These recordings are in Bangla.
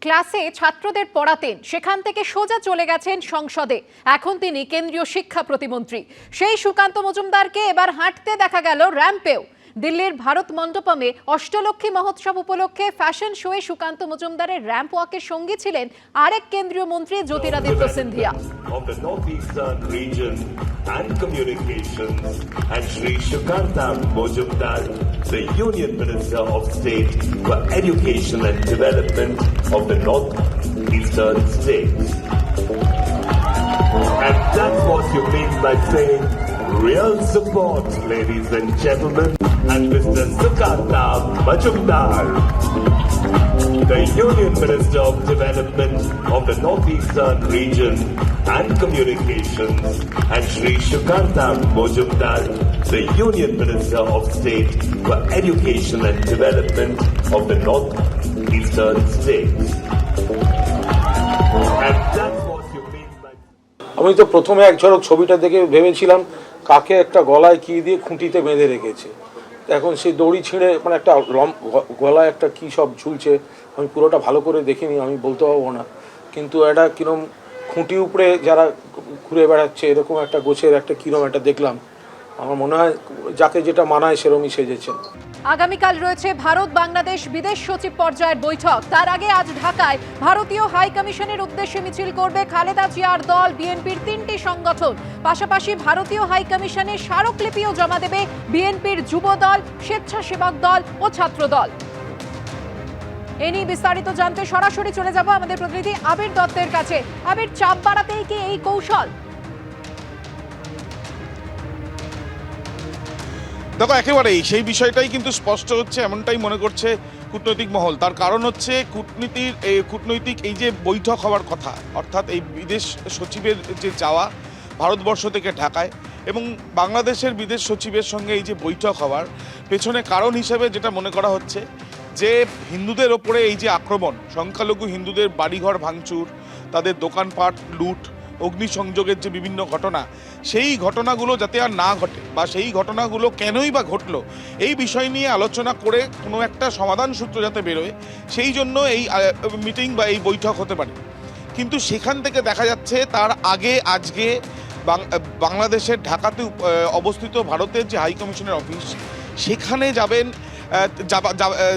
ক্লাসে ছাত্রদের পড়াতেন, সেখান থেকে সোজা চলে গেছেন সংসদে। এখন তিনি কেন্দ্রীয় শিক্ষা প্রতিমন্ত্রী। সেই সুকান্ত মজুমদারকে এবার হাঁটতে দেখা গেল র্যাম্পেও। দিল্লির ভারত মণ্ডপমে অষ্টলক্ষ্মী মহোৎসব উপলক্ষে ফ্যাশন শোয়ে সুকান্ত মজুমদারের র্যাম্প ওয়াকের সঙ্গী ছিলেন আরেক কেন্দ্রীয় মন্ত্রী Jyotiraditya Scindia. Of the northeastern region and communications, and Shri Sukanta Mojumdar, the Union Minister of State for Education and Development of the northeastern states. And that's what you mean by saying real support, ladies and gentlemen, and Mr. Sukanta Majumdar, the Union Minister of Development of the Northeastern Region and Communications, and Shri Sukanta Mojumdar, the Union Minister of State for Education and Development of the Northeastern States. And that's what you mean by... আমি তো প্রথমে এক ঝলক ছবিটা দেখে ভেবেছিলাম কাকে একটা গলায় কি দিয়ে খুঁটিতে বেঁধে রেখেছে। এখন সেই দড়ি ছিঁড়ে মানে একটা গলায় একটা কি সব ঝুলছে, আমি পুরোটা ভালো করে দেখিনি, আমি বলতে পারবো না। কিন্তু একটা কিরম খুঁটি উপরে যারা ঘুরে বেড়াচ্ছে এরকম একটা গোছের একটা কিরম একটা দেখলাম। আমার মনে হয় যাকে যেটা মানায় সেরমই সেজেছেন। আগামীকাল রয়েছে ভারত বাংলাদেশ বিদেশ সচিব পর্যায়ের বৈঠক। তার আগে আজ ঢাকায় ভারতীয় হাই কমিশনের উদ্দেশ্যে মিছিল করবে খালেদা জিয়ার দল, বিএনপির 3টি সংগঠন। পাশাপাশি ভারতীয় হাই কমিশনে স্মারকলিপিও জমা দেবে বিএনপির যুব দল, স্বেচ্ছাসেবক দল ও ছাত্র দল। এ নিয়ে বিস্তারিত জানতে সরাসরি চলে যাব আমাদের প্রতিনিধি আবির দত্তের কাছে। আবির, চাপ বাড়াতেই কি এই কৌশল? দেখো, একেবারেই সেই বিষয়টাই কিন্তু স্পষ্ট হচ্ছে, এমনটাই মনে করছে কূটনৈতিক মহল। তার কারণ হচ্ছে কূটনৈতিক এই যে বৈঠক হওয়ার কথা, অর্থাৎ এই বিদেশ সচিবের যে যাওয়া ভারতবর্ষ থেকে ঢাকায় এবং বাংলাদেশের বিদেশ সচিবের সঙ্গে এই যে বৈঠক হওয়ার পেছনে কারণ হিসেবে যেটা মনে করা হচ্ছে যে হিন্দুদের ওপরে এই যে আক্রমণ, সংখ্যালঘু হিন্দুদের বাড়িঘর ভাঙচুর, তাদের দোকানপাট লুট, অগ্নিসংযোগের যে বিভিন্ন ঘটনা, সেই ঘটনাগুলো যাতে আর না ঘটে বা সেই ঘটনাগুলো কেনই বা ঘটলো এই বিষয় নিয়ে আলোচনা করে কোনো একটা সমাধান সূত্র যাতে বেরোয়, সেই জন্য এই মিটিং বা এই বৈঠক হতে পারে। কিন্তু সেখান থেকে দেখা যাচ্ছে তার আগে আজকে বাংলাদেশের ঢাকাতে অবস্থিত ভারতের যে হাই কমিশনের অফিস, সেখানে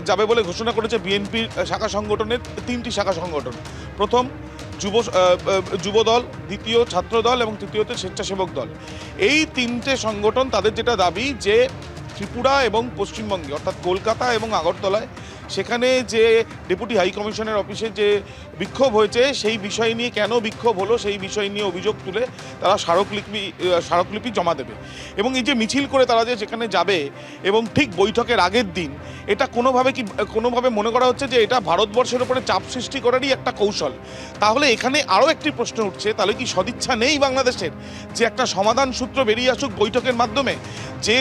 যাবে বলে ঘোষণা করেছে বিএনপির শাখা সংগঠনের 3টি শাখা সংগঠন। প্রথম যুব দল, দ্বিতীয় ছাত্র দল এবং তৃতীয়ত স্বেচ্ছাসেবক দল। এই 3টে সংগঠন তাদের যেটা দাবি যে ত্রিপুরা এবং পশ্চিমবঙ্গে অর্থাৎ কলকাতা এবং আগরতলায় সেখানে যে ডেপুটি হাই কমিশনের অফিসে যে বিক্ষোভ হয়েছে সেই বিষয় নিয়ে কেন বিক্ষোভ হলো সেই বিষয় নিয়ে অভিযোগ তুলে তারা স্মারকলিপি জমা দেবে। এবং এই যে মিছিল করে তারা যে সেখানে যাবে এবং ঠিক বৈঠকের আগের দিন, এটা কোনোভাবে মনে করা হচ্ছে যে এটা ভারতবর্ষের উপরে চাপ সৃষ্টি করারই একটা কৌশল। তাহলে এখানে আরও একটি প্রশ্ন উঠছে, তাহলে কি সদিচ্ছা নেই বাংলাদেশের যে একটা সমাধান সূত্র বেরিয়ে আসুক বৈঠকের মাধ্যমে? যে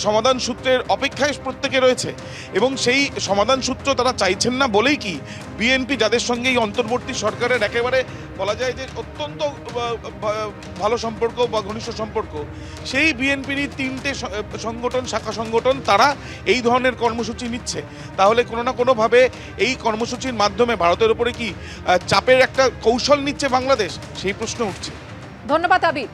সমাধান সূত্রের অপেক্ষায় প্রত্যেকে রয়েছে এবং সেই সমাধান সূত্র তারা চাইছেন না বলেই কি বিএনপি, যাদের সঙ্গে এই অন্তর্বর্তী সরকারের একেবারে বলা যায় যে অত্যন্ত ভালো সম্পর্ক বা ঘনিষ্ঠ সম্পর্ক, সেই বিএনপিরই 3টে সংগঠন, শাখা সংগঠন, তারা এই ধরনের কর্মসূচি নিচ্ছে। তাহলে কোনো না কোনোভাবে এই কর্মসূচির মাধ্যমে ভারতের উপরে কি চাপের একটা কৌশল নিচ্ছে বাংলাদেশ, সেই প্রশ্ন উঠছে। ধন্যবাদ আবির।